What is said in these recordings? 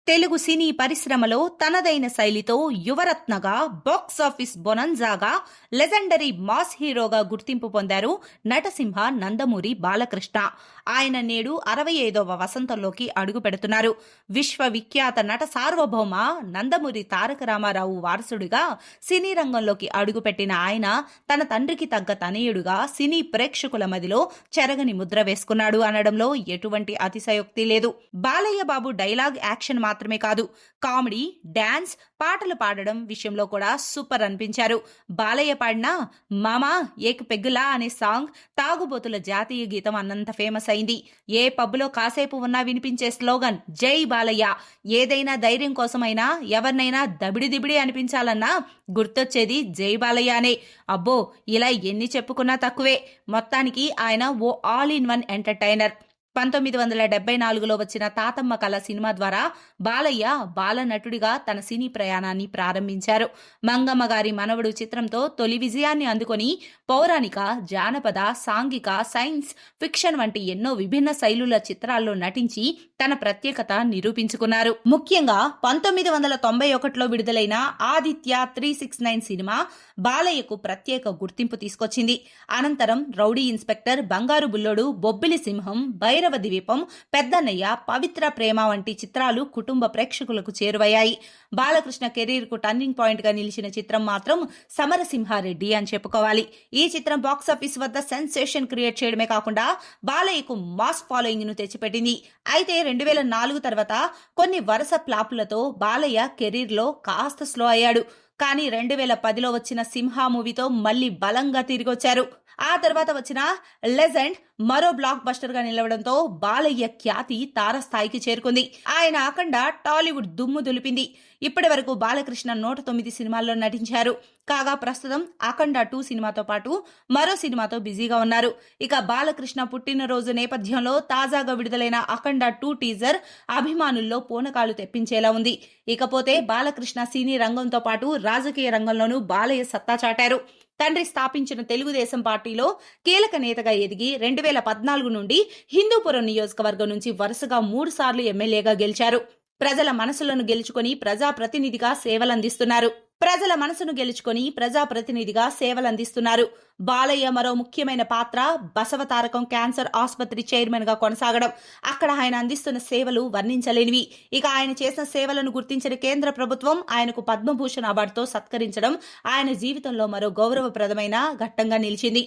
తెలుగు సినీ పరిశ్రమలో తనదైన శైలితో యువరత్నగా box office బొనంజాగా legendary mass హీరోగా గుర్తింపు పొందారు నటసింహ నందమూరి బాలకృష్ణ. ఆయన నేడు 65వ వసంతంలోకి అడుగు పెడుతున్నారు. విశ్వవిఖ్యాత నట సార్వభౌమ నందమూరి తారక రామారావు వారసుడిగా సినీ రంగంలోకి అడుగుపెట్టిన ఆయన తన తండ్రికి తగ్గ తనయుడుగా సినీ ప్రేక్షకుల మదిలో చెరగని ముద్ర వేసుకున్నాడు అనడంలో ఎటువంటి అతిశయోక్తి లేదు. బాలయ్య బాబు డైలాగ్ యాక్షన్ మాత్రమే కాదు, కామెడీ, డాన్స్, పాటలు పాడడం విషయంలో కూడా సూపర్ అనిపించారు. బాలయ్య పాడిన మామా ఏక్ పెగ్గులా అనే సాంగ్ తాగుబోతుల జాతీయ గీతం అన్నంత ఫేమస్ అయింది. ఏ పబ్బులో కాసేపు ఉన్నా వినిపించే స్లోగన్ జై బాలయ్య. ఏదైనా ధైర్యం కోసమైనా ఎవరినైనా దబిడి దిబిడి అనిపించాలన్నా గుర్తొచ్చేది జై బాలయ్య అనే. అబ్బో, ఇలా ఎన్ని చెప్పుకున్నా తక్కువే. మొత్తానికి ఆయన ఓ ఆల్ ఇన్ వన్ ఎంటర్టైనర్. 1974లో వచ్చిన తాతమ్మ కళ సినిమా ద్వారా బాలయ్య బాలనటుడిగా తన సినీ ప్రయాణాన్ని ప్రారంభించారు. మంగమ్మ గారి మనవడు చిత్రంతో తొలి విజయాన్ని అందుకొని పౌరాణిక, జానపద, సాంఘిక, సైన్స్ ఫిక్షన్ వంటి ఎన్నో విభిన్న శైలుల చిత్రాల్లో నటించి తన ప్రత్యేకత నిరూపించుకున్నారు. ముఖ్యంగా 1991లో విడుదలైన ఆదిత్య 369 సినిమా బాలయ్యకు ప్రత్యేక గుర్తింపు తీసుకొచ్చింది. అనంతరం రౌడీ ఇన్స్పెక్టర్, బంగారు బుల్లోడు, బొబ్బిలి సింహం, భైరవ ద్వీపం, పెద్దన్నయ్య, పవిత్ర ప్రేమ వంటి చిత్రాలు కుటుంబ ప్రేక్షకులకు చేరువయ్యాయి. బాలకృష్ణ కెరీర్ కు టర్నింగ్ పాయింట్ గా నిలిచిన చిత్రం మాత్రం సమరసింహారెడ్డి అని చెప్పుకోవాలి. ఈ చిత్రం బాక్సాఫీస్ వద్ద సెన్సేషన్ క్రియేట్ చేయడమే కాకుండా బాలయ్యకు మాస్ ఫాలోయింగ్ ను తెచ్చిపెట్టింది. అయితే 2004 తర్వాత కొన్ని వరుస ఫ్లాపులతో బాలయ్య కెరీర్ లో కాస్త స్లో అయ్యాడు. కానీ 2010లో వచ్చిన సింహ మూవీతో మళ్లీ బలంగా తిరిగొచ్చారు. ఆ తర్వాత వచ్చిన లెజెండ్ మరో బ్లాక్ బస్టర్ గా నిలవడంతో బాలయ్య ఖ్యాతి తారస్థాయికి చేరుకుంది. ఆయన అఖండ టాలీవుడ్ దుమ్ము దులిపింది. ఇప్పటి వరకు బాలకృష్ణ 109 సినిమాల్లో నటించారు. కాగా ప్రస్తుతం అఖండ 2 సినిమాతో పాటు మరో సినిమాతో బిజీగా ఉన్నారు. ఇక బాలకృష్ణ పుట్టినరోజు నేపథ్యంలో తాజాగా విడుదలైన అఖండ 2 టీజర్ అభిమానుల్లో పూనకాలు తెప్పించేలా ఉంది. ఇకపోతే బాలకృష్ణ సినీ రంగంతో పాటు రాజకీయ రంగంలోనూ బాలయ్య సత్తా చాటారు. తండ్రి స్థాపించిన తెలుగుదేశం పార్టీలో కీలక నేతగా ఎదిగి 2014 నుండి హిందూపురం నియోజకవర్గం నుంచి వరుసగా 3 సార్లు ఎమ్మెల్యేగా గెలిచారు. ప్రజల మనసులను గెలుచుకొని ప్రజాప్రతినిధిగా సేవలందిస్తున్నారు. బాలయ్య మరో ముఖ్యమైన పాత్ర బసవతారకం క్యాన్సర్ ఆసుపత్రి చైర్మన్ గా కొనసాగడం. అక్కడ ఆయన అందిస్తున్న సేవలు వర్ణించలేనివి. ఇక ఆయన చేసిన సేవలను గుర్తించిన కేంద్ర ప్రభుత్వం ఆయనకు పద్మభూషణ్ అవార్డుతో సత్కరించడం ఆయన జీవితంలో మరో గౌరవప్రదమైన ఘట్టంగా నిలిచింది.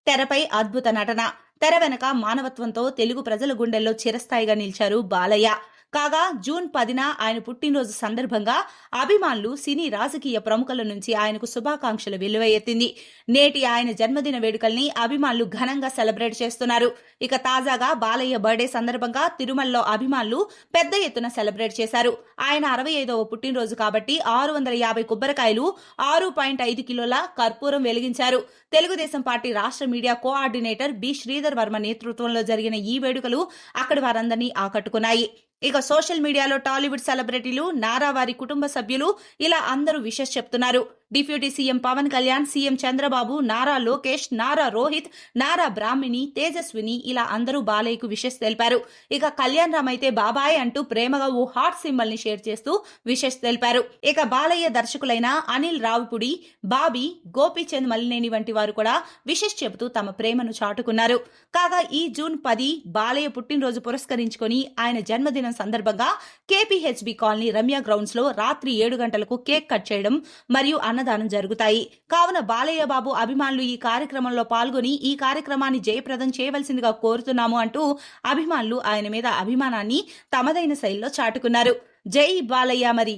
తెరపై అద్భుత నటన, తెర వెనక మానవత్వంతో తెలుగు ప్రజల గుండెల్లో చిరస్థాయిగా నిలిచారు బాలయ్య. కాగా జూన్ 10న ఆయన పుట్టినరోజు సందర్భంగా అభిమానులు, సినీ రాజకీయ ప్రముఖుల నుంచి ఆయనకు శుభాకాంక్షలు వెల్లువెత్తింది. నేటి ఆయన జన్మదిన వేడుకల్ని అభిమానులు ఘనంగా సెలబ్రేట్ చేస్తున్నారు. ఇక తాజాగా బాలయ్య బర్త్డే సందర్భంగా తిరుమలలో అభిమానులు పెద్ద ఎత్తున సెలబ్రేట్ చేశారు. ఆయన 65వ పుట్టినరోజు కాబట్టి 650 కొబ్బరికాయలు, 6.5 కిలోల కర్పూరం వెలిగించారు. తెలుగుదేశం పార్టీ రాష్ట్ర media coordinator B Sridhar Varma నేతృత్వంలో జరిగిన ఈ వేడుకలు అక్కడి వారందరినీ ఆకట్టుకున్నాయి. ఇక సోషల్ మీడియాలో టాలీవుడ్ సెలబ్రిటీలు, నారా వారి కుటుంబ సభ్యులు ఇలా అందరూ విషెస్ చెప్తున్నారు. Deputy CM Pawan Kalyan, CM Chandrababu, Nara Lokesh, Nara Rohit, Nara Brahmani, Tejaswini ఇలా అందరూ బాలయ్యకు విషెస్ తెలిపారు. ఇక కళ్యాణ్ రామ్ అయితే బాబాయ్ అంటూ ప్రేమగా ఓ హార్ట్ సింబల్ ని షేర్ చేస్తూ విషెస్ తెలిపారు. ఇక బాలయ్య దర్శకులైన అనిల్ రావిపూడి, బాబీ, గోపీచంద్ మలినేని వంటి వారు కూడా విషెస్ చెబుతూ తమ ప్రేమను చాటుకున్నారు. కాగా ఈ జూన్ 10 బాలయ్య పుట్టినరోజు పురస్కరించుకొని ఆయన జన్మదినం సందర్భంగా కేపీహెచ్బీ కాలనీ రమ్య గ్రౌండ్స్ లో రాత్రి 7 గంటలకు కేక్ కట్ చేయడం మరియు అన్నదానం జరుగుతాయి. కావున బాలయ్య బాబు అభిమానులు ఈ కార్యక్రమంలో పాల్గొని ఈ కార్యక్రమాన్ని జయప్రదం చేయవలసిందిగా కోరుతున్నాము అంటూ అభిమానులు ఆయన మీద అభిమానాన్ని తమదైన శైలిలో చాటుకున్నారు. జై బాలయ్య మరి.